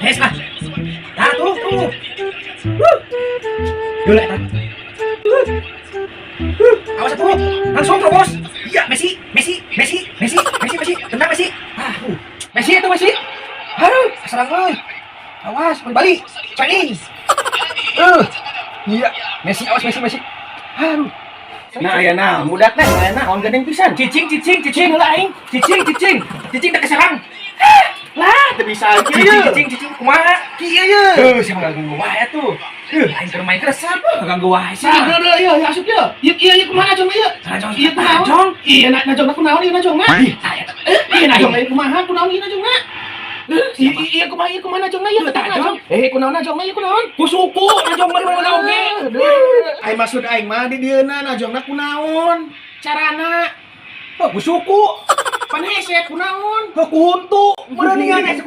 Hes ah. Tah tuh. Dulu eta. Awas atuh. Langsung terobos. Iya, Messi. Tendang Messi. Ah, Messi itu Messi. Aduh, serang euy. Awas, berbalik. Training. Iya, Messi awas Messi. Aduh. Nah, aya nah, budak teh, aya nah, on gandeng pisan. Cicing heula aing. Cicing teh keserang. Lah, teu bisa kieu ye. Cicing kumaha? Kieu ye. Siapa ganggu wae tuh. Aing keur main keresep, ganggu wae sih. Ieu asup ye. Ieu kumaha najong ieu? Ieu Najong? Iya, najong kunaon ieu najong mah? Iya, najong ieu kumaha kunaon ieu najong mah? Iya kumaha najong ieu? Najong? Kunaon najong ieu kunaon? Ku suku najong mah mana oge. Ai maksud aing mah di dieuna najongna kunaon? Carana Ku suku. pan hese kunaon? Ku huntu. Mana ningali